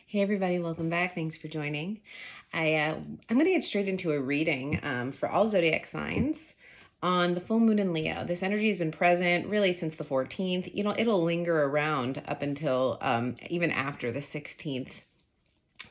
Hey everybody, welcome back. Thanks for joining. I'm going to get straight into a reading for all zodiac signs on the full moon in Leo. This energy has been present really since the 14th. It'll linger around up until even after the 16th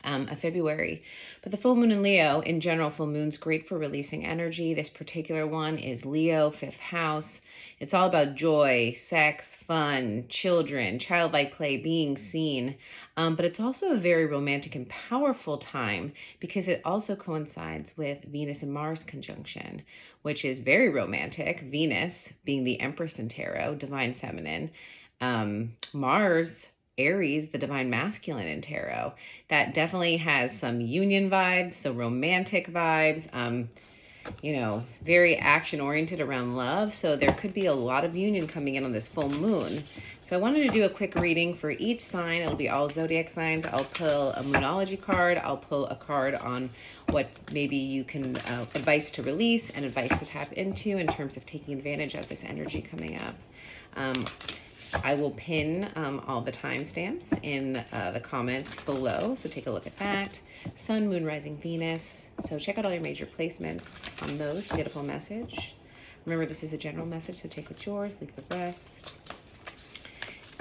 of February. But the full moon in Leo, in general, full moon's great for releasing energy. This particular one is Leo, 5th house. It's all about joy, sex, fun, children, childlike play, being seen. But it's also a very romantic and powerful time because it also coincides with Venus and Mars conjunction, which is very romantic. Venus being the Empress in Tarot, divine feminine. Mars, Aries, the divine masculine in tarot. That definitely has some union vibes, some romantic vibes, very action oriented around love. So there could be a lot of union coming in on this full moon. So I wanted to do a quick reading for each sign. It'll be all zodiac signs. I'll pull a moonology card. I'll pull a card on what maybe you can, advice to release and advice to tap into in terms of taking advantage of this energy coming up. I will pin all the timestamps in the comments below, so take a look at that. Sun, Moon, Rising, Venus. So check out all your major placements on those to get a full message. Remember, this is a general message, so take what's yours, leave the rest.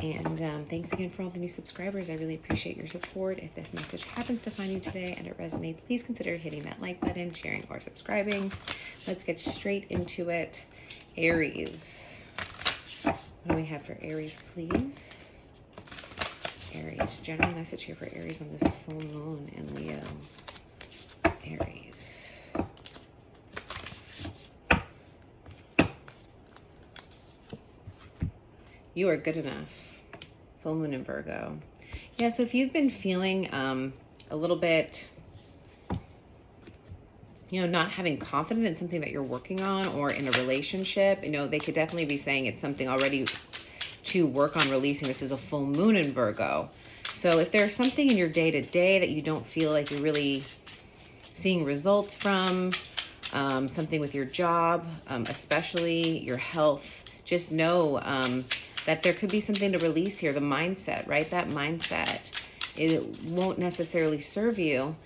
And thanks again for all the new subscribers. I really appreciate your support. If this message happens to find you today and it resonates, please consider hitting that like button, sharing, or subscribing. Let's get straight into it. Aries. What do we have for Aries, please? Aries, general message here for Aries on this full moon in Leo. Aries. You are good enough. Full moon in Virgo. Yeah, so if you've been feeling a little bit, not having confidence in something that you're working on or in a relationship, they could definitely be saying it's something already to work on releasing. This is a full moon in Virgo. So if there's something in your day-to-day that you don't feel like you're really seeing results from, something with your job, especially your health, just know that there could be something to release here. The mindset, right? That mindset, it won't necessarily serve you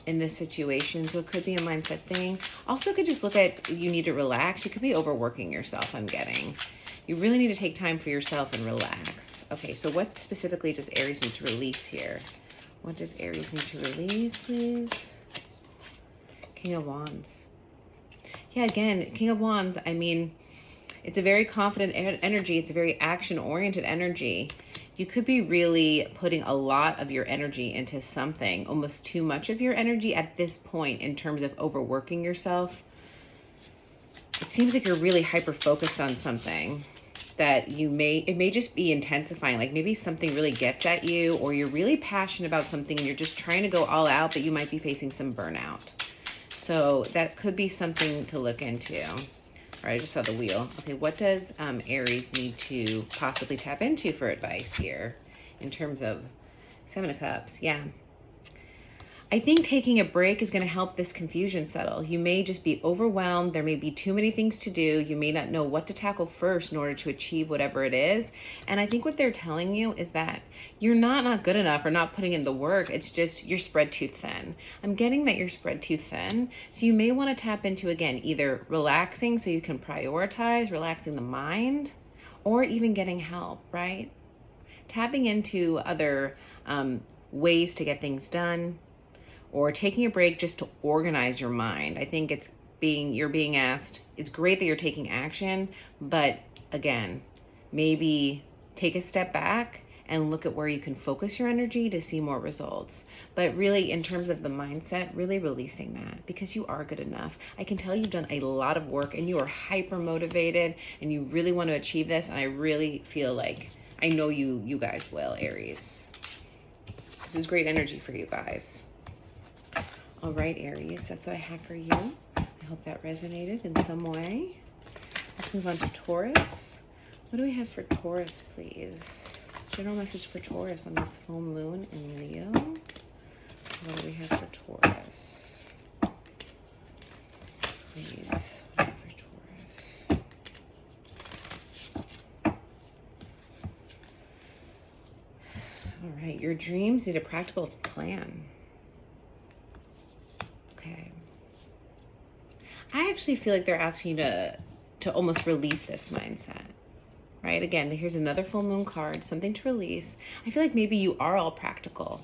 in this situation. So it could be a mindset thing. Also could just look at, you need to relax. You could be overworking yourself, I'm getting. You really need to take time for yourself and relax. Okay, so what specifically does Aries need to release here? What does Aries need to release, please? King of Wands. Yeah, again, King of Wands, I mean, it's a very confident energy. It's a very action-oriented energy. You could be really putting a lot of your energy into something, almost too much of your energy at this point in terms of overworking yourself. It seems like you're really hyper-focused on something that it may just be intensifying. Like maybe something really gets at you, or you're really passionate about something and you're just trying to go all out, but you might be facing some burnout. So that could be something to look into. All right, I just saw the wheel. Okay, what does Aries need to possibly tap into for advice here in terms of Seven of Cups? Yeah. I think taking a break is going to help this confusion settle. You may just be overwhelmed. There may be too many things to do. You may not know what to tackle first in order to achieve whatever it is. And I think what they're telling you is that you're not good enough or not putting in the work. It's just you're spread too thin. I'm getting that you're spread too thin. So you may want to tap into, again, either relaxing so you can prioritize, relaxing the mind, or even getting help, right? Tapping into other ways to get things done, or taking a break just to organize your mind. I think you're being asked, it's great that you're taking action, but again, maybe take a step back and look at where you can focus your energy to see more results. But really, in terms of the mindset, really releasing that, because you are good enough. I can tell you've done a lot of work and you are hyper motivated and you really want to achieve this. And I really feel like, I know you guys will, Aries. This is great energy for you guys. All right, Aries, that's what I have for you. I hope that resonated in some way. Let's move on to Taurus. What do we have for Taurus, please? General message for Taurus on this full moon in Leo. What do we have for Taurus? Please, what do we have for Taurus? All right, your dreams need a practical plan. Okay. I actually feel like they're asking you to almost release this mindset, right? Again, here's another full moon card, something to release. I feel like maybe you are all practical.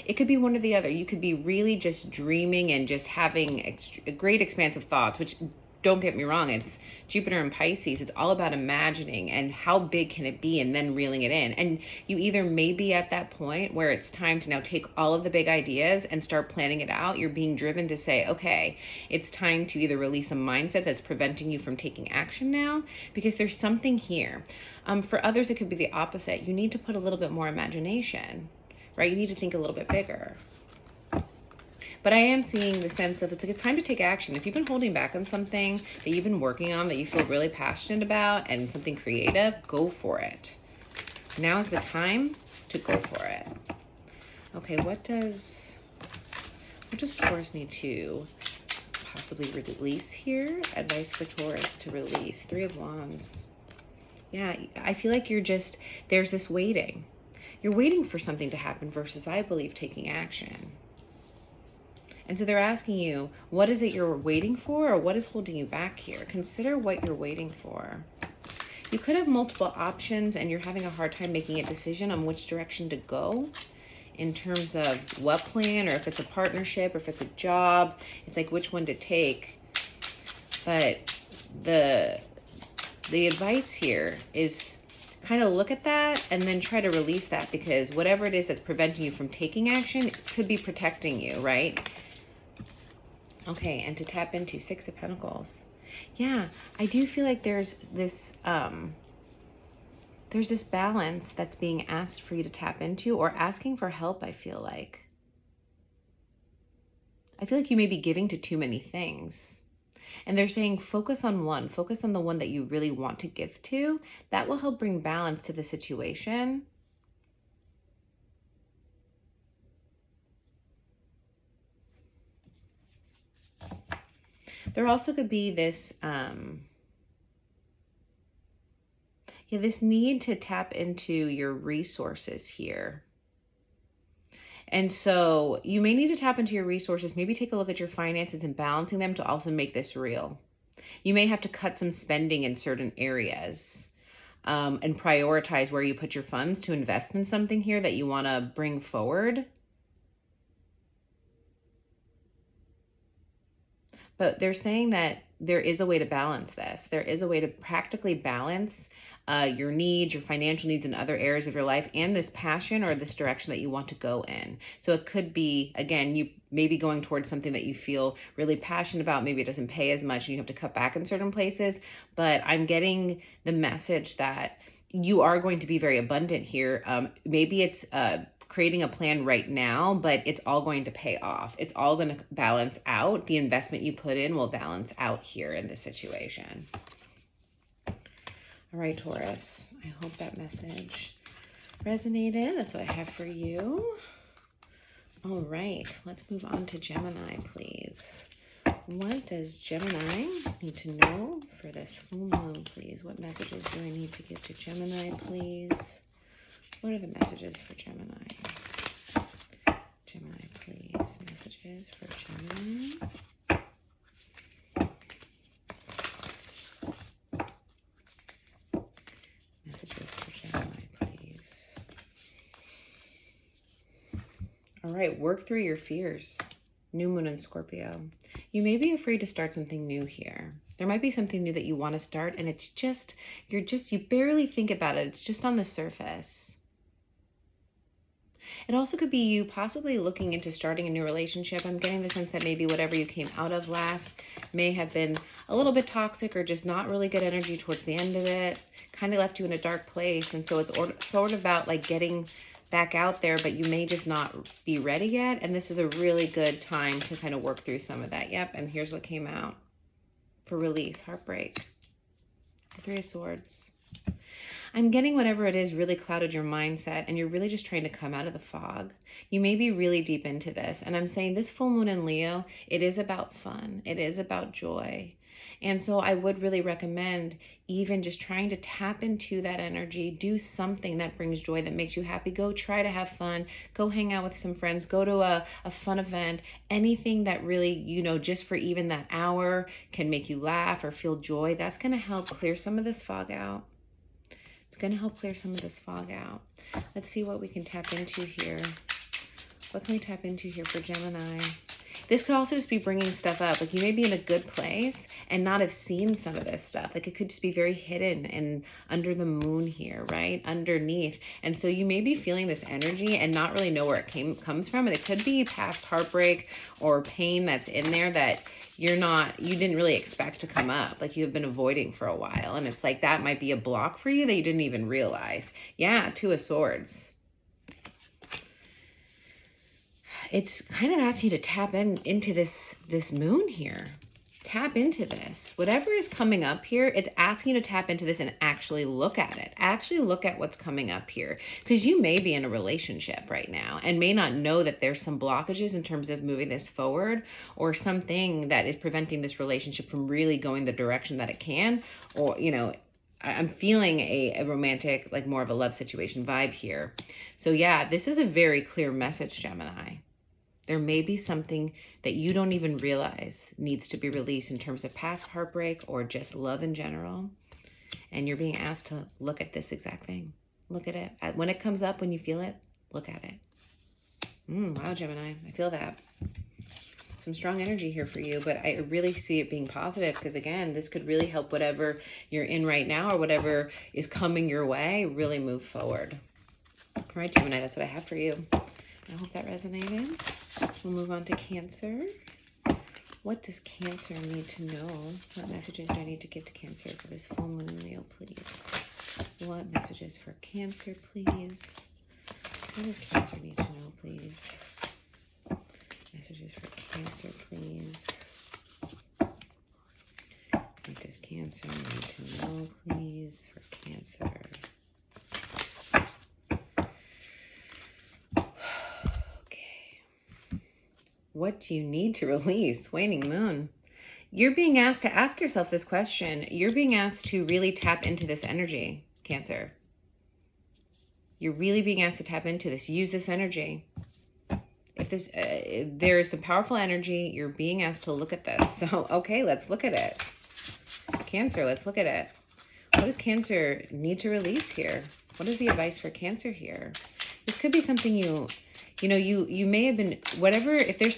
It could be one or the other. You could be really just dreaming and just having great expansive thoughts, which, don't get me wrong, it's Jupiter and Pisces. It's all about imagining and how big can it be and then reeling it in. And you either may be at that point where it's time to now take all of the big ideas and start planning it out. You're being driven to say, okay, it's time to either release a mindset that's preventing you from taking action now, because there's something here. For others, it could be the opposite. You need to put a little bit more imagination, right? You need to think a little bit bigger. But I am seeing the sense of it's like it's time to take action. If you've been holding back on something that you've been working on that you feel really passionate about and something creative, go for it. Now is the time to go for it. Okay, what does Taurus need to possibly release here? Advice for Taurus to release. 3 of Wands. Yeah, I feel like there's this waiting. You're waiting for something to happen versus, I believe, taking action. And so they're asking you, what is it you're waiting for, or what is holding you back here? Consider what you're waiting for. You could have multiple options and you're having a hard time making a decision on which direction to go in terms of what plan, or if it's a partnership, or if it's a job. It's like which one to take. But the advice here is kind of look at that and then try to release that, because whatever it is that's preventing you from taking action could be protecting you, right? Okay, and to tap into 6 of Pentacles. Yeah, I do feel like there's this balance that's being asked for you to tap into, or asking for help, I feel like. I feel like you may be giving to too many things. And they're saying focus on one. Focus on the one that you really want to give to. That will help bring balance to the situation. There also could be this, this need to tap into your resources here. And so you may need to tap into your resources, maybe take a look at your finances and balancing them to also make this real. You may have to cut some spending in certain areas and prioritize where you put your funds to invest in something here that you want to bring forward. But they're saying that there is a way to balance this. There is a way to practically balance your needs, your financial needs in other areas of your life, and this passion or this direction that you want to go in. So it could be, again, you may be going towards something that you feel really passionate about. Maybe it doesn't pay as much and you have to cut back in certain places. But I'm getting the message that you are going to be very abundant here. Maybe it's creating a plan right now, but it's all going to pay off. It's all going to balance out. The investment you put in will balance out here in this situation. All right, Taurus, I hope that message resonated. That's what I have for you. All right, let's move on to Gemini, please. What does Gemini need to know for this full moon, please? What messages do I need to give to Gemini, please? What are the messages for Gemini? Gemini, please. Messages for Gemini. Messages for Gemini, please. All right, work through your fears. New moon in Scorpio. You may be afraid to start something new here. There might be something new that you want to start, and it's just, you barely think about it. It's just on the surface. It also could be you possibly looking into starting a new relationship. I'm getting the sense that maybe whatever you came out of last may have been a little bit toxic or just not really good energy towards the end of it. Kind of left you in a dark place. And so it's sort of about like getting back out there, but you may just not be ready yet. And this is a really good time to kind of work through some of that. Yep, and here's what came out for release, heartbreak. The 3 of Swords. I'm getting whatever it is really clouded your mindset, and you're really just trying to come out of the fog. You may be really deep into this, and I'm saying this full moon in Leo, it is about fun. It is about joy. And so I would really recommend even just trying to tap into that energy, do something that brings joy, that makes you happy. Go try to have fun, go hang out with some friends, go to a fun event, anything that really, you know, just for even that hour can make you laugh or feel joy. That's going to help clear some of this fog out. It's going to help clear some of this fog out. Let's see what we can tap into here. What can we tap into here for Gemini? This could also just be bringing stuff up. Like you may be in a good place and not have seen some of this stuff. Like it could just be very hidden and under the moon here, right? Underneath. And so you may be feeling this energy and not really know where it comes from. And it could be past heartbreak or pain that's in there that you didn't really expect to come up. Like you have been avoiding for a while. And it's like that might be a block for you that you didn't even realize. Yeah, Two of Swords. It's kind of asking you to tap into this moon here. Tap into this. Whatever is coming up here, it's asking you to tap into this and actually look at it. Actually look at what's coming up here. Because you may be in a relationship right now and may not know that there's some blockages in terms of moving this forward, or something that is preventing this relationship from really going the direction that it can. Or, you know, I'm feeling a romantic, like more of a love situation vibe here. So yeah, this is a very clear message, Gemini. There may be something that you don't even realize needs to be released in terms of past heartbreak or just love in general. And you're being asked to look at this exact thing. Look at it. When it comes up, when you feel it, look at it. Wow, Gemini, I feel that. Some strong energy here for you, but I really see it being positive because, again, this could really help whatever you're in right now or whatever is coming your way really move forward. All right, Gemini, that's what I have for you. I hope that resonated. We'll move on to Cancer. What does Cancer need to know? What messages do I need to give to Cancer for this full moon in Leo, please? What messages for Cancer, please? What does Cancer need to know, please? Messages for Cancer, please. What does Cancer need to know, please, for Cancer? What do you need to release? Waning moon. You're being asked to ask yourself this question. You're being asked to really tap into this energy, Cancer. You're really being asked to tap into this. Use this energy. If this, there is some powerful energy, you're being asked to look at this. So, okay, let's look at it. Cancer, let's look at it. What does Cancer need to release here? What is the advice for Cancer here? This could be something you may have been, whatever, if there's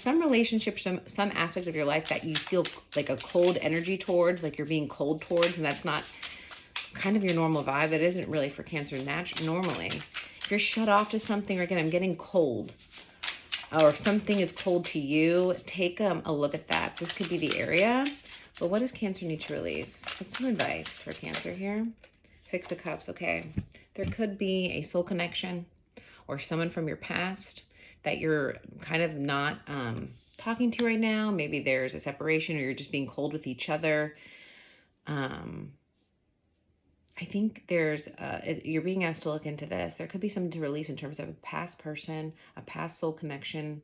some relationship, some aspect of your life that you feel like a cold energy towards, like you're being cold towards, and that's not kind of your normal vibe. It isn't really for Cancer normally. If you're shut off to something, or again, I'm getting cold, or if something is cold to you, take a look at that. This could be the area. But what does Cancer need to release? What's some advice for Cancer here? Six of Cups, okay. There could be a soul connection or someone from your past that you're kind of not talking to right now. Maybe there's a separation, or you're just being cold with each other. I think you're being asked to look into this. There could be something to release in terms of a past person, a past soul connection,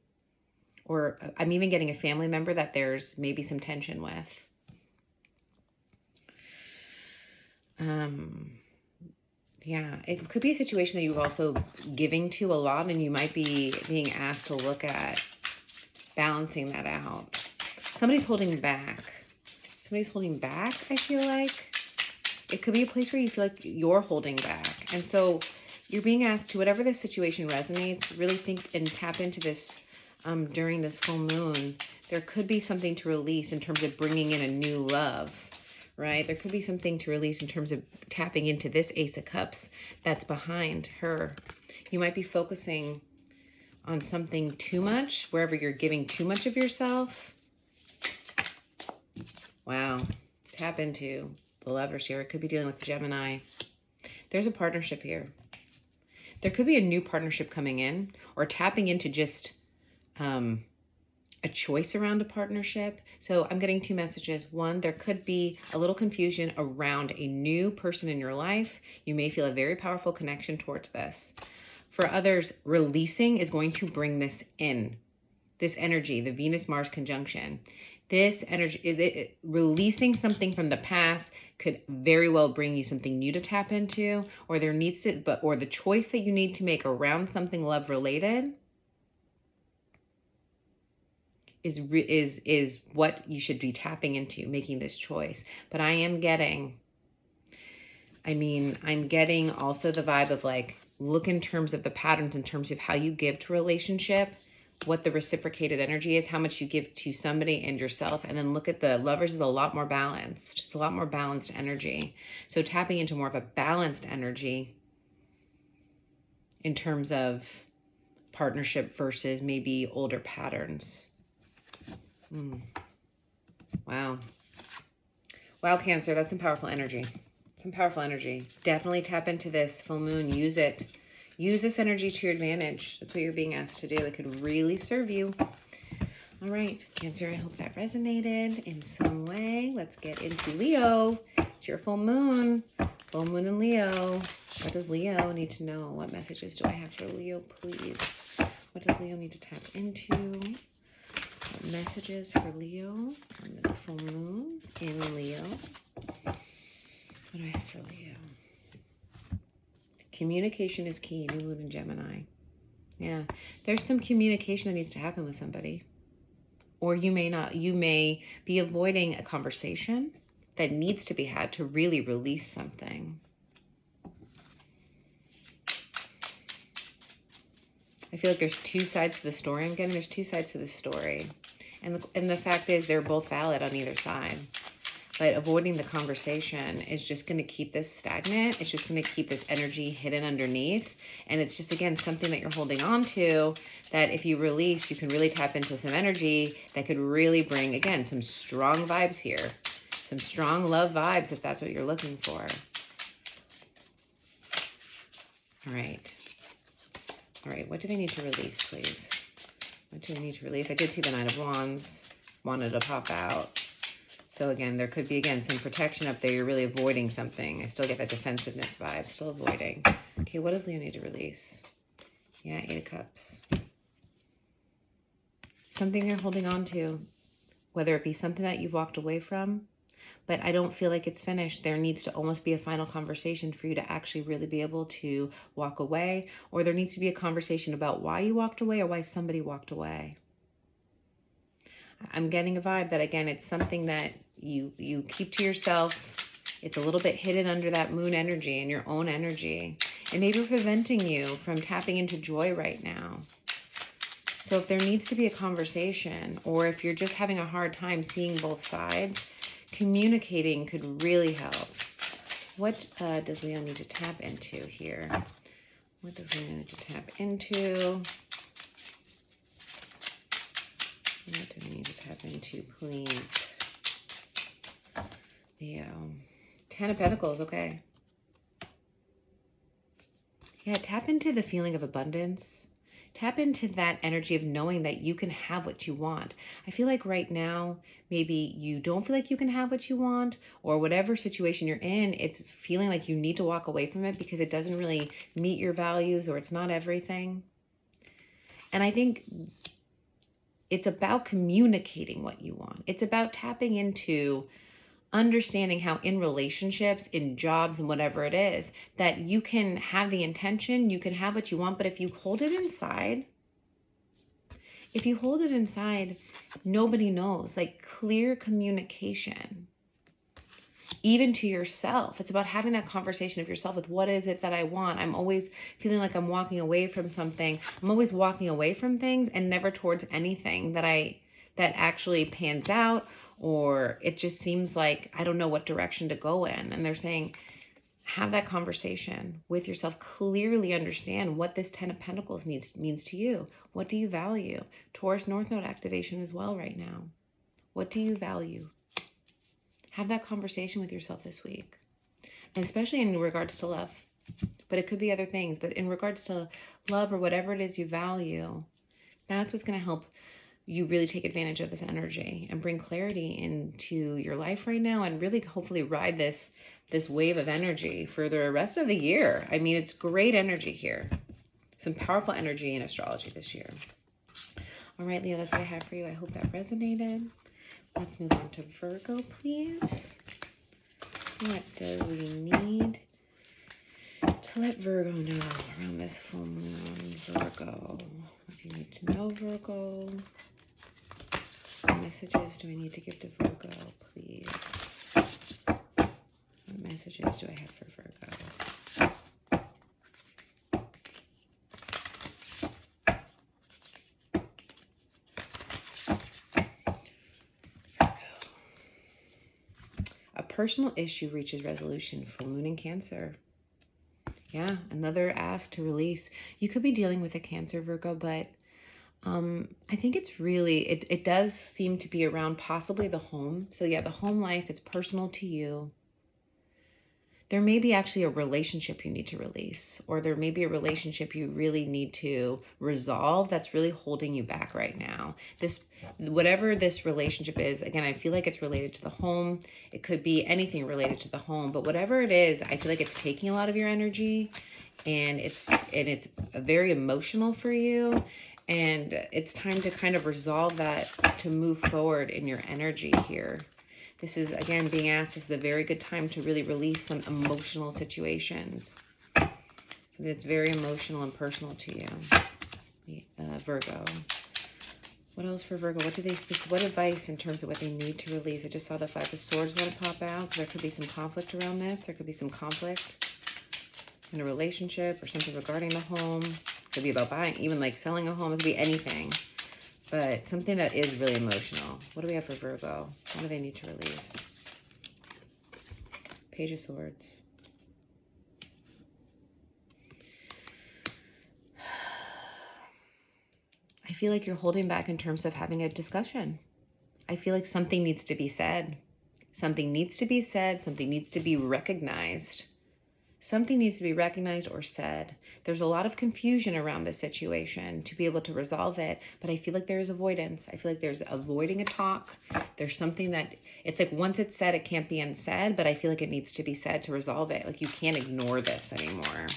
or I'm even getting a family member that there's maybe some tension with. Yeah, it could be a situation that you're also giving to a lot, and you might be being asked to look at balancing that out. Somebody's holding back. Somebody's holding back, I feel like. It could be a place where you feel like you're holding back. And so you're being asked to, whatever this situation resonates, really think and tap into this during this full moon. There could be something to release in terms of bringing in a new love. Right? There could be something to release in terms of tapping into this Ace of Cups that's behind her. You might be focusing on something too much, wherever you're giving too much of yourself. Wow. Tap into the Lovers here. It could be dealing with Gemini. There's a partnership here. There could be a new partnership coming in, or tapping into just a choice around a partnership. So I'm getting two messages. One, there could be a little confusion around a new person in your life. You may feel a very powerful connection towards this. For others, releasing is going to bring this in, this energy, the Venus-Mars conjunction. This energy, releasing something from the past could very well bring you something new to tap into, or there needs to, or the choice that you need to make around something love related is what you should be tapping into, making this choice. But I'm getting also the vibe of like, look in terms of the patterns, in terms of how you give to relationship, what the reciprocated energy is, how much you give to somebody and yourself, and then look at the Lovers is a lot more balanced. It's a lot more balanced energy. So tapping into more of a balanced energy in terms of partnership versus maybe older patterns. Wow. Wow, Cancer, that's some powerful energy. Some powerful energy. Definitely tap into this full moon. Use it. Use this energy to your advantage. That's what you're being asked to do. It could really serve you. All right, Cancer, I hope that resonated in some way. Let's get into Leo. It's your full moon. Full moon in Leo. What does Leo need to know? What messages do I have for Leo, please? What does Leo need to tap into? What messages for Leo on this full moon in Leo? What do I have for Leo? Communication is key. New moon in Gemini. Yeah, there's some communication that needs to happen with somebody. Or you may be avoiding a conversation that needs to be had to really release something. I feel like there's two sides to the story. I'm getting there's two sides to the story. And the fact is they're both valid on either side. But avoiding the conversation is just going to keep this stagnant. It's just going to keep this energy hidden underneath. And it's just, again, something that you're holding on to that if you release, you can really tap into some energy that could really bring, again, some strong vibes here. Some strong love vibes if that's what you're looking for. All right. All right, what do they need to release, please? What do they need to release? I did see the Nine of Wands. Wanted to pop out. So again, there could be, again, some protection up there. You're really avoiding something. I still get that defensiveness vibe. Still avoiding. Okay, what does Leo need to release? Yeah, Eight of Cups. Something they're holding on to. Whether it be something that you've walked away from, but I don't feel like it's finished. There needs to almost be a final conversation for you to actually really be able to walk away. Or there needs to be a conversation about why you walked away or why somebody walked away. I'm getting a vibe that, again, it's something that you keep to yourself. It's a little bit hidden under that moon energy and your own energy. It may be preventing you from tapping into joy right now. So if there needs to be a conversation, or if you're just having a hard time seeing both sides, communicating could really help. What does Leo need to tap into here? What does Leo need to tap into? What do we need to tap into, please? Leo. 10 of Pentacles, okay. Yeah, tap into the feeling of abundance. Tap into that energy of knowing that you can have what you want. I feel like right now, maybe you don't feel like you can have what you want, or whatever situation you're in, it's feeling like you need to walk away from it because it doesn't really meet your values or it's not everything. And I think it's about communicating what you want. It's about tapping into understanding how in relationships, in jobs, and whatever it is, that you can have the intention, you can have what you want, but if you hold it inside, nobody knows. Like, clear communication, even to yourself. It's about having that conversation of yourself with, what is it that I want? I'm always feeling like I'm walking away from something. I'm always walking away from things and never towards anything that actually pans out, or it just seems like I don't know what direction to go in. And they're saying, have that conversation with yourself. Clearly understand what this 10 of Pentacles means to you. What do you value? Taurus North Node activation as well right now. What do you value? Have that conversation with yourself this week. And especially in regards to love. But it could be other things. But in regards to love or whatever it is you value, that's what's going to help you really take advantage of this energy and bring clarity into your life right now, and really hopefully ride this wave of energy for the rest of the year. I mean, it's great energy here. Some powerful energy in astrology this year. All right, Leo, that's what I have for you. I hope that resonated. Let's move on to Virgo, please. What do we need to let Virgo know around this full moon? Virgo, what do you need to know, Virgo? What messages do I need to give to Virgo, please? What messages do I have for Virgo? A personal issue reaches resolution. Full moon in Cancer. Yeah, another ask to release. You could be dealing with a Cancer, Virgo, but I think it's really, it does seem to be around possibly the home. So yeah, the home life, it's personal to you. There may be actually a relationship you need to release, or there may be a relationship you really need to resolve that's really holding you back right now. Whatever this relationship is, again, I feel like it's related to the home. It could be anything related to the home, but whatever it is, I feel like it's taking a lot of your energy, and it's very emotional for you. And it's time to kind of resolve that, to move forward in your energy here. This is, again, being asked, this is a very good time to really release some emotional situations. So that's very emotional and personal to you, Virgo. What else for Virgo? What advice in terms of what they need to release? I just saw the Five of Swords want to pop out, so there could be some conflict around this. There could be some conflict in a relationship or something regarding the home. It could be about buying, even like selling a home. It could be anything, but something that is really emotional. What do we have for Virgo? What do they need to release? Page of Swords. I feel like you're holding back in terms of having a discussion. I feel like something needs to be said. Something needs to be said. Something needs to be recognized. Something needs to be recognized or said. There's a lot of confusion around this situation to be able to resolve it, but I feel like there is avoidance. I feel like there's avoiding a talk. There's something that, it's like once it's said, it can't be unsaid, but I feel like it needs to be said to resolve it. Like you can't ignore this anymore.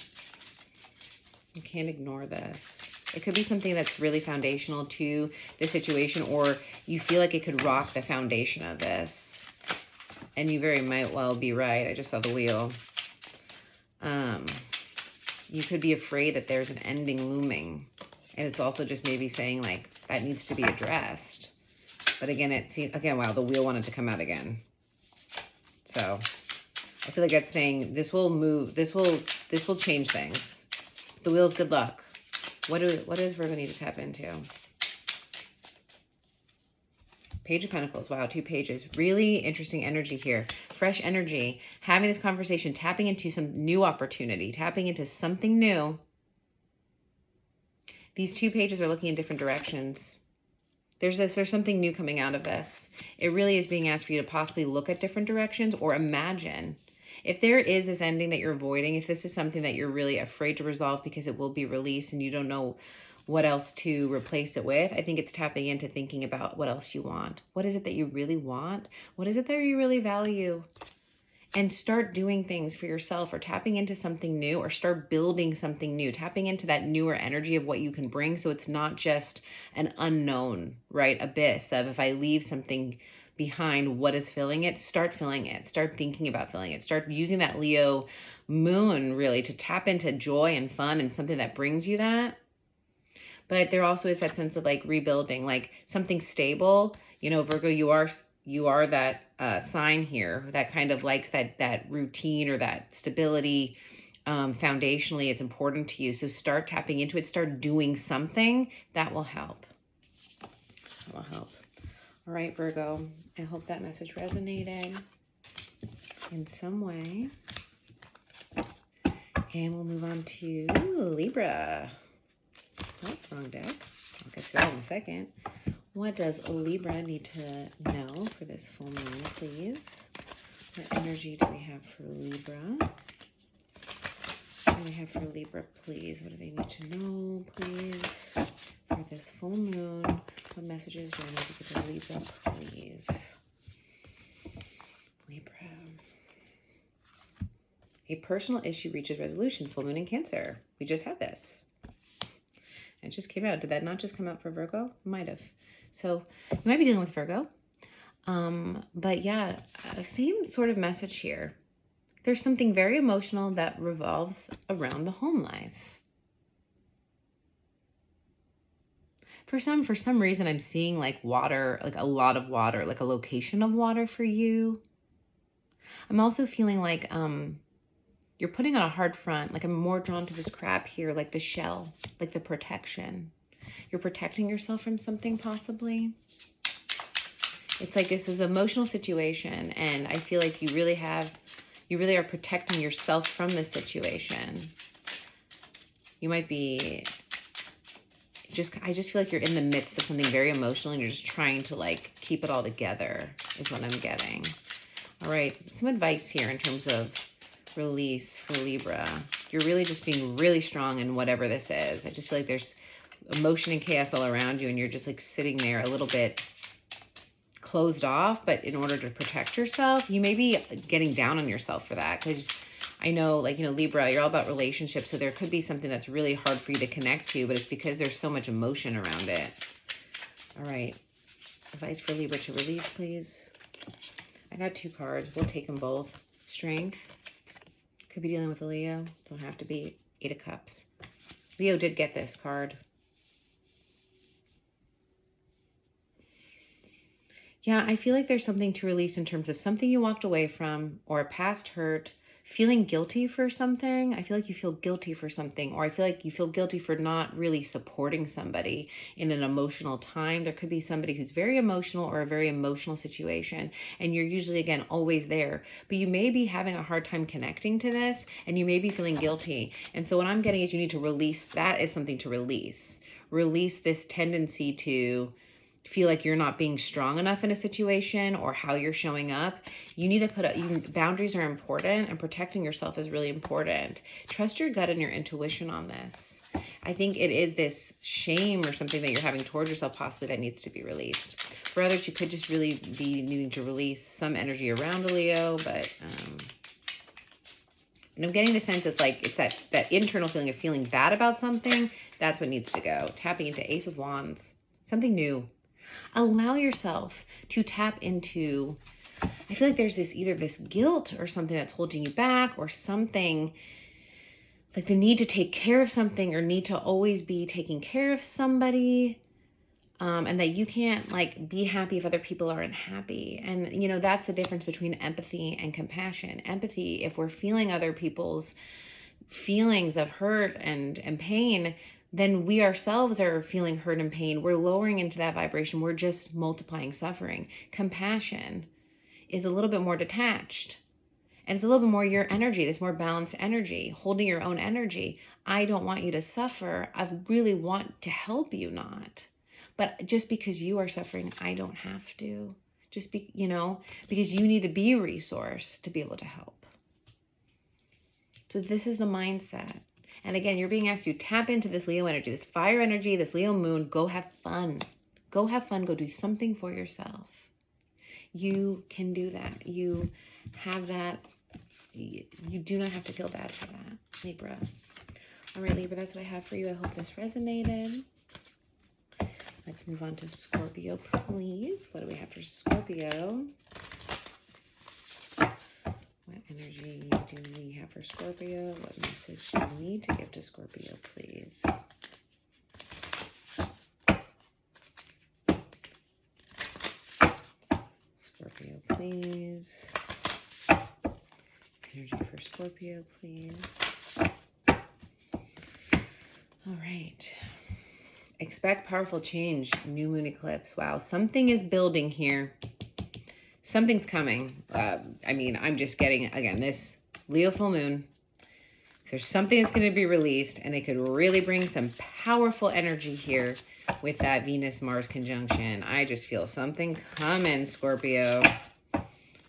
You can't ignore this. It could be something that's really foundational to the situation, or you feel like it could rock the foundation of this. And you very might well be right. I just saw the wheel. You could be afraid that there's an ending looming, and it's also just maybe saying like that needs to be addressed. But again, it seems, again, wow, the wheel wanted to come out again. So I feel like that's saying this will move, this will change things. The wheel's good luck. What does Virgo need to tap into? Page of Pentacles. Wow, 2 pages. Really interesting energy here. Fresh energy. Having this conversation, tapping into some new opportunity, tapping into something new. These 2 pages are looking in different directions. There's something new coming out of this. It really is being asked for you to possibly look at different directions or imagine. If there is this ending that you're avoiding, if this is something that you're really afraid to resolve because it will be released and you don't know what else to replace it with, I think it's tapping into thinking about what else you want. What is it that you really want? What is it that you really value? And start doing things for yourself, or tapping into something new, or start building something new, tapping into that newer energy of what you can bring. So it's not just an unknown, right? Abyss of if I leave something behind, what is filling it? Start filling it. Start thinking about filling it. Start using that Leo moon really to tap into joy and fun and something that brings you that. But there also is that sense of like rebuilding, like something stable. You know, Virgo, you are that sign here that kind of likes that routine or that stability. Foundationally, it's important to you. So start tapping into it. Start doing something that will help. That will help. All right, Virgo, I hope that message resonated in some way. And we'll move on to Libra. Oh, wrong deck. I'll get to that in a second. What does Libra need to know for this full moon, please? What energy do we have for Libra? What do we have for Libra, please? What do they need to know, please? For this full moon, what messages do I need to give to Libra, please? Libra. A personal issue reaches resolution, full moon in Cancer. We just had this. It just came out. Did that not just come out for Virgo? Might have. So you might be dealing with Virgo. But yeah, same sort of message here. There's something very emotional that revolves around the home life. For some reason, I'm seeing like water, like a lot of water, like a location of water for you. I'm also feeling like you're putting on a hard front. Like I'm more drawn to this crab here, like the shell, like the protection. You're protecting yourself from something possibly. It's like this is an emotional situation, and I feel like you really are protecting yourself from this situation. You might be I just feel like you're in the midst of something very emotional and you're just trying to like keep it all together is what I'm getting. All right, some advice here in terms of release for Libra. You're really just being really strong in whatever this is. I just feel like there's emotion and chaos all around you and you're just like sitting there a little bit closed off, but in order to protect yourself, you may be getting down on yourself for that, because I know, like, you know, Libra, you're all about relationships, so there could be something that's really hard for you to connect to, but it's because there's so much emotion around it. All right, advice for Libra to release, please. I got 2 cards. We'll take them both. Strength. Could be dealing with a Leo. Don't have to be. 8 of Cups. Leo did get this card. Yeah, I feel like there's something to release in terms of something you walked away from or a past hurt, feeling guilty for something. I feel like you feel guilty for something, or I feel like you feel guilty for not really supporting somebody in an emotional time. There could be somebody who's very emotional or a very emotional situation, and you're usually, again, always there. But you may be having a hard time connecting to this, and you may be feeling guilty. And so what I'm getting is you need to release. That is something to release. Release this tendency to feel like you're not being strong enough in a situation or how you're showing up. You need to put up, boundaries are important, and protecting yourself is really important. Trust your gut and your intuition on this. I think it is this shame or something that you're having towards yourself possibly that needs to be released. For others, you could just really be needing to release some energy around a Leo, but and I'm getting the sense of like, it's that internal feeling of feeling bad about something. That's what needs to go. Tapping into Ace of Wands, something new. Allow yourself to tap into, I feel like there's this either this guilt or something that's holding you back, or something like the need to take care of something or need to always be taking care of somebody, and that you can't like be happy if other people are unhappy. And you know, that's the difference between empathy and compassion. Empathy, if we're feeling other people's feelings of hurt and pain, then we ourselves are feeling hurt and pain. We're lowering into that vibration. We're just multiplying suffering. Compassion is a little bit more detached. And it's a little bit more your energy, this more balanced energy, holding your own energy. I don't want you to suffer. I really want to help you not. But just because you are suffering, I don't have to. Just be, you know, because you need to be a resource to be able to help. So this is the mindset. And again, you're being asked to tap into this Leo energy, this fire energy, this Leo moon. Go have fun. Go have fun. Go do something for yourself. You can do that. You have that. You do not have to feel bad for that, Libra. All right, Libra, that's what I have for you. I hope this resonated. Let's move on to Scorpio, please. What do we have for Scorpio? What energy do we have for Scorpio? What message do we need to give to Scorpio, please? Scorpio, please. Energy for Scorpio, please. All right. Expect powerful change. New moon eclipse. Wow. Something is building here. Something's coming. I mean, I'm just getting, again, this Leo full moon. There's something that's going to be released, and it could really bring some powerful energy here with that Venus-Mars conjunction. I just feel something coming, Scorpio.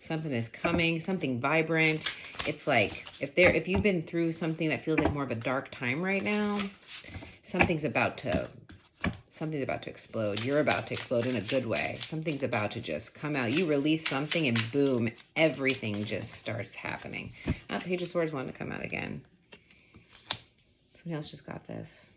Something is coming, something vibrant. It's like if you've been through something that feels like more of a dark time right now, something's about to explode. You're about to explode in a good way. Something's about to just come out. You release something and boom, everything just starts happening. Page of Swords wanted to come out again. Somebody else just got this.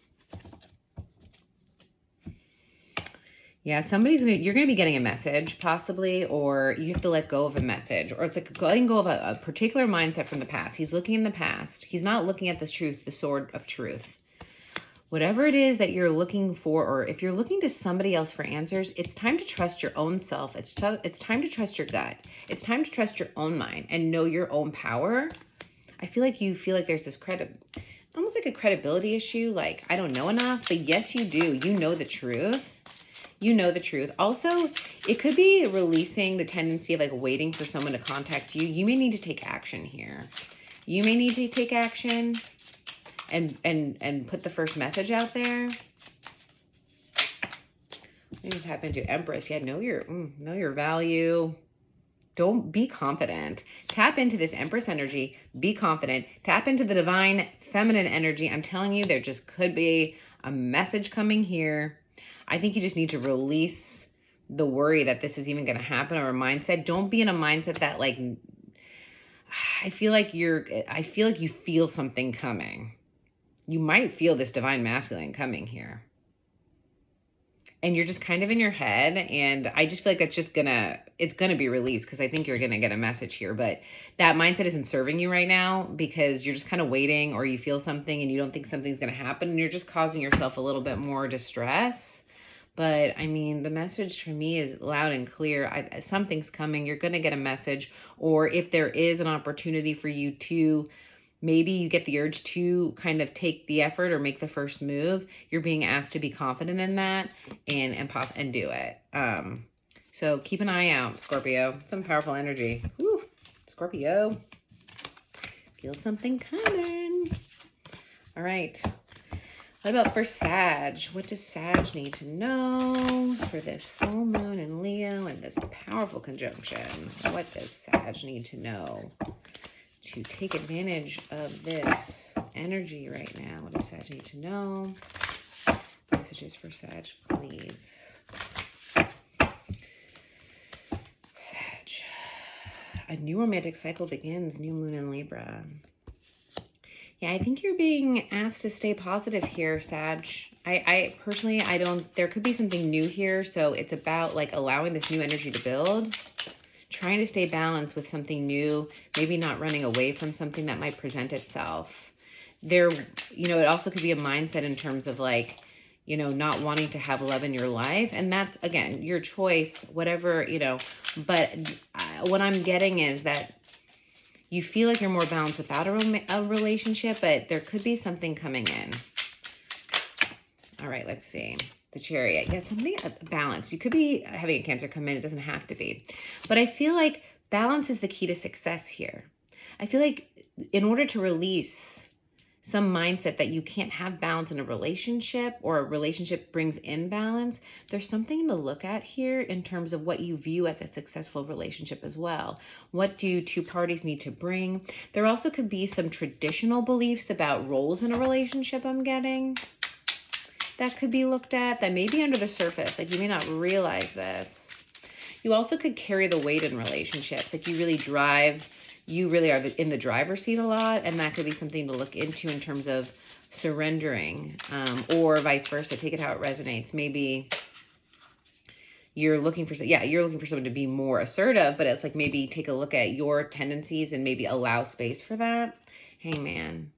Yeah, you're gonna be getting a message possibly, or you have to let go of a message, or it's like letting go of a particular mindset from the past. He's looking in the past. He's not looking at the truth, the sword of truth. Whatever it is that you're looking for, or if you're looking to somebody else for answers, it's time to trust your own self. It's time to trust your gut. It's time to trust your own mind and know your own power. I feel like there's this almost like a credibility issue. Like, I don't know enough, but yes, you do. You know the truth. You know the truth. Also, it could be releasing the tendency of like waiting for someone to contact you. You may need to take action here. You may need to take action and put the first message out there. You just tap into Empress. Yeah, know your value. Don't be confident. Tap into this Empress energy. Be confident. Tap into the divine feminine energy. I'm telling you, there just could be a message coming here. I think you just need to release the worry that this is even going to happen, or a mindset. Don't be in a mindset that like, I feel like you feel something coming. You might feel this divine masculine coming here. And you're just kind of in your head, and I just feel like it's gonna be released, because I think you're gonna get a message here. But that mindset isn't serving you right now, because you're just kind of waiting, or you feel something and you don't think something's gonna happen, and you're just causing yourself a little bit more distress. But I mean, the message for me is loud and clear. Something's coming. You're gonna get a message, or if there is an opportunity for you to, maybe you get the urge to kind of take the effort or make the first move, you're being asked to be confident in that and do it. So keep an eye out, Scorpio. Some powerful energy. Woo, Scorpio. Feel something coming. All right. What about for Sag? What does Sag need to know for this full moon in Leo and this powerful conjunction? What does Sag need to know to take advantage of this energy right now? What does Sag need to know? Messages for Sag, please. Sag. A new romantic cycle begins, new moon in Libra. Yeah, I think you're being asked to stay positive here, Sag. I personally, there could be something new here. So it's about like allowing this new energy to build, trying to stay balanced with something new, maybe not running away from something that might present itself. It also could be a mindset in terms of like, not wanting to have love in your life. And that's, again, your choice, whatever, but what I'm getting is that you feel like you're more balanced without a relationship, but there could be something coming in. All right, let's see. The Chariot. Yeah, something balance. You could be having a Cancer come in. It doesn't have to be. But I feel like balance is the key to success here. I feel like in order to release some mindset that you can't have balance in a relationship, or a relationship brings imbalance, there's something to look at here in terms of what you view as a successful relationship as well. What do two parties need to bring? There also could be some traditional beliefs about roles in a relationship, I'm getting. That could be looked at, that may be under the surface. Like, you may not realize this. You also could carry the weight in relationships. Like, you really are in the driver's seat a lot, and that could be something to look into in terms of surrendering, or vice versa. Take it how it resonates. Maybe you're looking for someone to be more assertive, but it's like maybe take a look at your tendencies and maybe allow space for that. Hangman.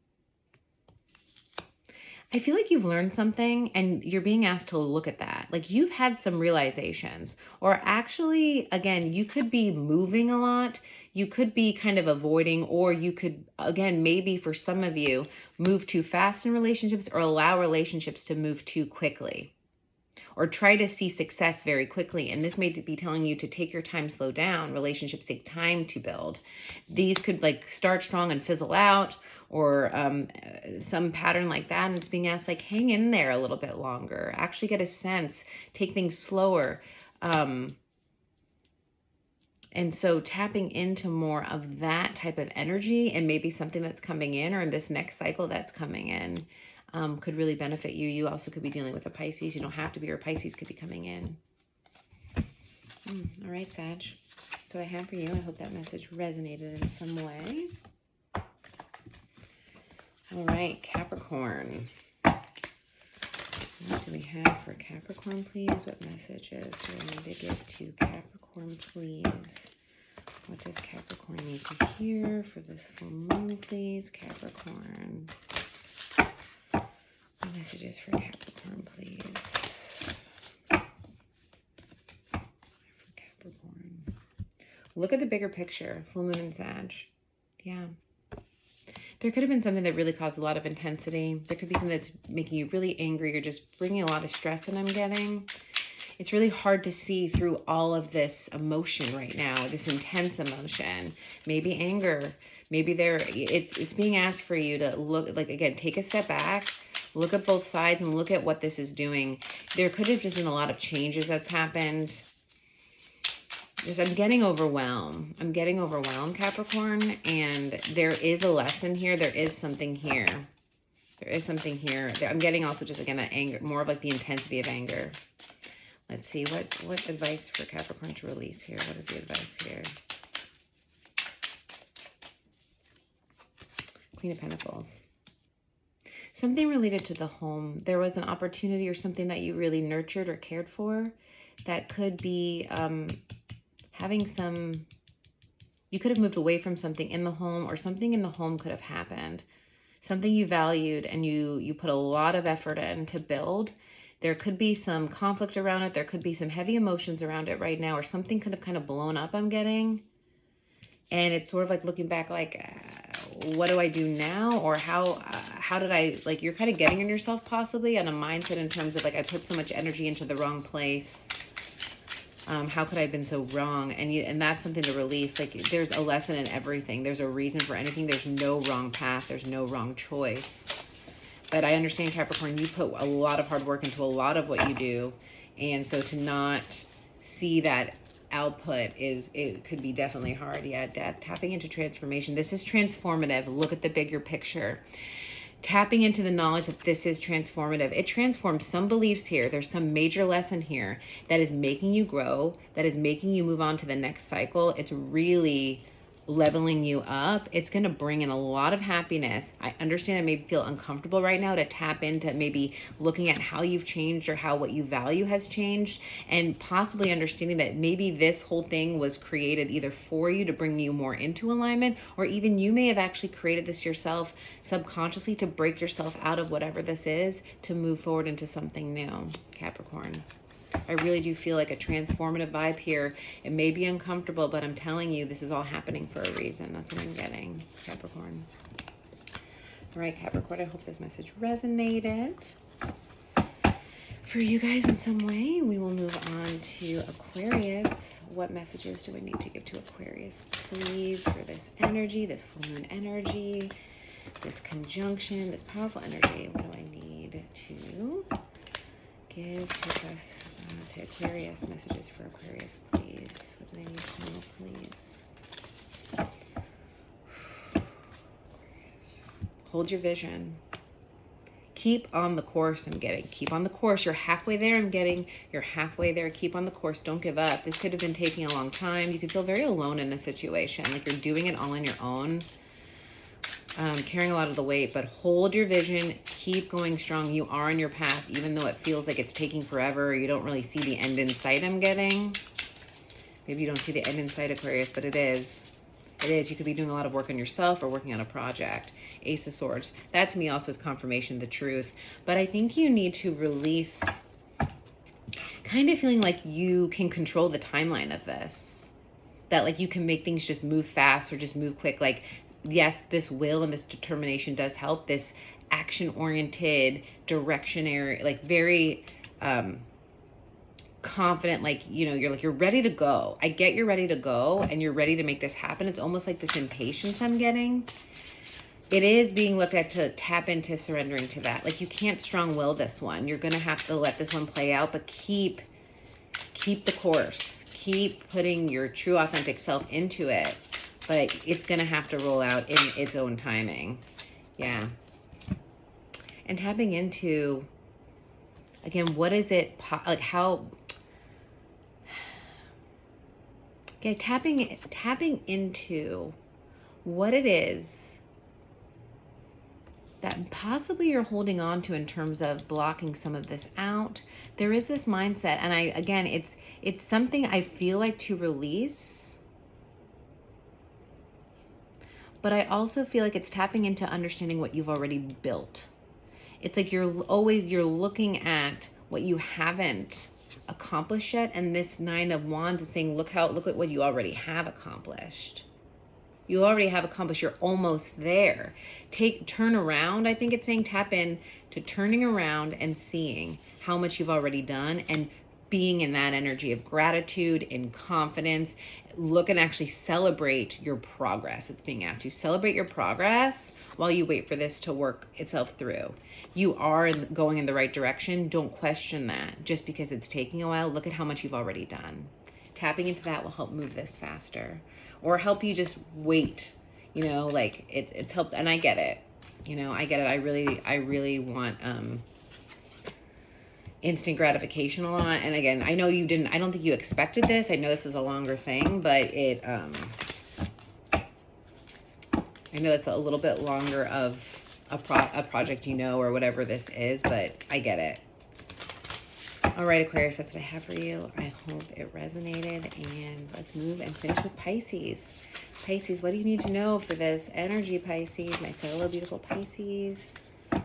I feel like you've learned something and you're being asked to look at that. Like, you've had some realizations, or actually, again, you could be moving a lot. You could be kind of avoiding, or you could, again, maybe for some of you, move too fast in relationships, or allow relationships to move too quickly, or try to see success very quickly. And this may be telling you to take your time, slow down. Relationships take time to build. These could like start strong and fizzle out, or some pattern like that. And it's being asked like, hang in there a little bit longer. Actually get a sense, take things slower. And so tapping into more of that type of energy, and maybe something that's coming in, or in this next cycle that's coming in, could really benefit you. You also could be dealing with a Pisces. You don't have to be, or Pisces could be coming in. All right, Sag. That's what I have for you. I hope that message resonated in some way. All right, Capricorn. What do we have for Capricorn, please? What messages do I need to give to Capricorn, please? What does Capricorn need to hear for this full moon, please? Capricorn. What messages for Capricorn, please? For Capricorn. Look at the bigger picture. Full moon and Sag. Yeah. There could have been something that really caused a lot of intensity. There could be something that's making you really angry or just bringing a lot of stress that I'm getting. It's really hard to see through all of this emotion right now, this intense emotion. Maybe anger. Maybe it's being asked for you to look, like, again, take a step back, look at both sides and look at what this is doing. There could have just been a lot of changes that's happened. I'm getting overwhelmed. I'm getting overwhelmed, Capricorn, and there is a lesson here. There is something here. There is something here. I'm getting also just, again, that anger, more of like the intensity of anger. Let's see, what advice for Capricorn to release here? What is the advice here? Queen of Pentacles. Something related to the home. There was an opportunity or something that you really nurtured or cared for that could be... having some, you could have moved away from something in the home, or something in the home could have happened. Something you valued and you put a lot of effort in to build. There could be some conflict around it. There could be some heavy emotions around it right now, or something could have kind of blown up, I'm getting. And it's sort of like looking back, like, what do I do now? Or how did I, like, you're kind of getting in yourself possibly on a mindset in terms of like, I put so much energy into the wrong place. How could I have been so wrong? And that's something to release. Like, there's a lesson in everything. There's a reason for anything. There's no wrong path. There's no wrong choice. But I understand, Capricorn, you put a lot of hard work into a lot of what you do. And so to not see that output it could be definitely hard. Yeah, Death, tapping into transformation. This is transformative. Look at the bigger picture. Tapping into the knowledge that this is transformative. It transforms some beliefs here. There's some major lesson here that is making you grow, that is making you move on to the next cycle. It's really leveling you up. It's going to bring in a lot of happiness. I understand it may feel uncomfortable right now to tap into maybe looking at how you've changed or how what you value has changed, and possibly understanding that maybe this whole thing was created either for you to bring you more into alignment, or even you may have actually created this yourself subconsciously to break yourself out of whatever this is to move forward into something new, Capricorn. I really do feel like a transformative vibe here. It may be uncomfortable, but I'm telling you, this is all happening for a reason. That's what I'm getting, Capricorn. All right, Capricorn, I hope this message resonated for you guys in some way. We will move on to Aquarius. What messages do I need to give to Aquarius, please, for this energy, this full moon energy, this conjunction, this powerful energy? What do I need to give to us, to Aquarius? Messages for Aquarius, please. What do they need to know, please? Aquarius. Hold your vision. Keep on the course, I'm getting. Keep on the course. You're halfway there, I'm getting. You're halfway there. Keep on the course. Don't give up. This could have been taking a long time. You could feel very alone in a situation, like you're doing it all on your own. Carrying a lot of the weight, but hold your vision, keep going strong. You are on your path, even though it feels like it's taking forever, or you don't really see the end in sight, I'm getting. Maybe you don't see the end in sight, Aquarius, but it is. It is. You could be doing a lot of work on yourself or working on a project. Ace of Swords. That to me also is confirmation of the truth. But I think you need to release, kind of feeling like you can control the timeline of this. That like you can make things just move fast or just move quick. Like, yes, this will and this determination does help. This action-oriented, directionary, like very confident, like, you know, you're ready to go. I get you're ready to go and you're ready to make this happen. It's almost like this impatience I'm getting. It is being looked at to tap into surrendering to that. Like, you can't strong will this one. You're going to have to let this one play out, but keep the course. keep putting your true authentic self into it, but it's going to have to roll out in its own timing. Yeah. And tapping into, again, what is it, like how, okay, tapping into what it is that possibly you're holding on to in terms of blocking some of this out. There is this mindset, and again, it's something I feel like to release, but I also feel like it's tapping into understanding what you've already built. It's like you're looking at what you haven't accomplished yet, and this Nine of Wands is saying, look at what you already have accomplished. You already have accomplished. You're almost there. Turn around. I think it's saying tap in to turning around and seeing how much you've already done and being in that energy of gratitude and confidence. Look and actually celebrate your progress. It's being asked you celebrate your progress while you wait for this to work itself through. You are going in the right direction. Don't question that just because it's taking a while. Look at how much you've already done. Tapping into that will help move this faster, or help you just wait, you know, like it's helped. And I get it, you know, I get it. I really want instant gratification a lot. And again, I know you didn't, I don't think you expected this. I know this is a longer thing, but I know it's a little bit longer of a project, you know, or whatever this is, but I get it. All right, Aquarius, that's what I have for you. I hope it resonated, and let's move and finish with Pisces. Pisces, what do you need to know for this energy, Pisces? My fellow beautiful Pisces. What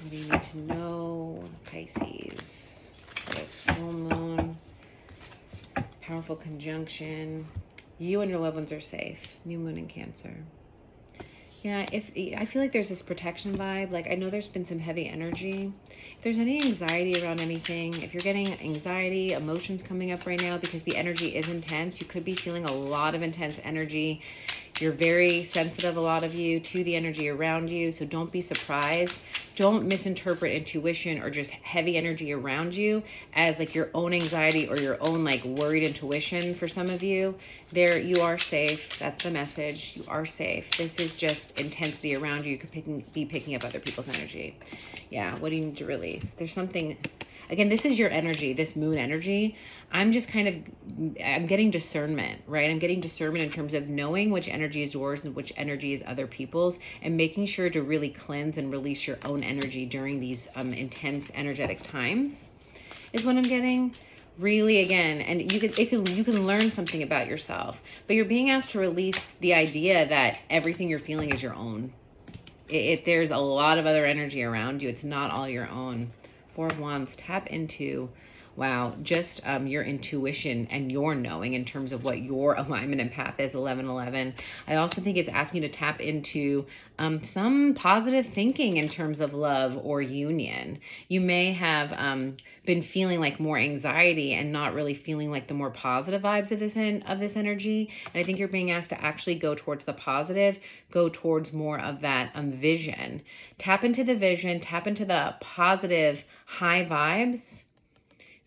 do you need to know, Pisces? For this full moon, powerful conjunction. You and your loved ones are safe. New moon in Cancer. Yeah, I feel like there's this protection vibe. Like, I know there's been some heavy energy. If there's any anxiety around anything, if you're getting anxiety, emotions coming up right now because the energy is intense, you could be feeling a lot of intense energy. You're very sensitive, a lot of you, to the energy around you. So don't be surprised. Don't misinterpret intuition or just heavy energy around you as like your own anxiety or your own like worried intuition. For some of you, you are safe. That's the message. You are safe. This is just intensity around you. You could be picking up other people's energy. Yeah. What do you need to release? There's something. Again, this is your energy, this moon energy. I'm getting discernment, right? I'm getting discernment in terms of knowing which energy is yours and which energy is other people's, and making sure to really cleanse and release your own energy during these intense energetic times is what I'm getting. Really, again, and you can learn something about yourself, but you're being asked to release the idea that everything you're feeling is your own. There's a lot of other energy around you. It's not all your own. Four of Wands, tap into, wow, just your intuition and your knowing in terms of what your alignment and path is, 1111. I also think it's asking you to tap into some positive thinking in terms of love or union. You may have been feeling like more anxiety and not really feeling like the more positive vibes of this energy. And I think you're being asked to actually go towards the positive, go towards more of that vision. Tap into the vision, tap into the positive high vibes.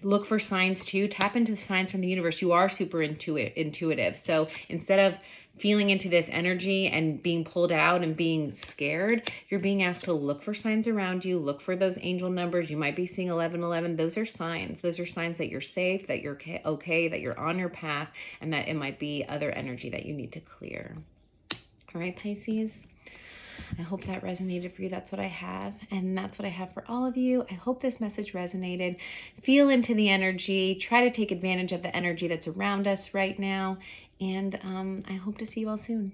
Look for signs too. Tap into the signs from the universe. You are super intuitive. So instead of feeling into this energy and being pulled out and being scared, you're being asked to look for signs around you. Look for those angel numbers. You might be seeing 1111. Those are signs. Those are signs that you're safe, that you're okay, that you're on your path, and that it might be other energy that you need to clear. All right, Pisces. I hope that resonated for you. That's what I have. And that's what I have for all of you. I hope this message resonated. Feel into the energy. Try to take advantage of the energy that's around us right now. And I hope to see you all soon.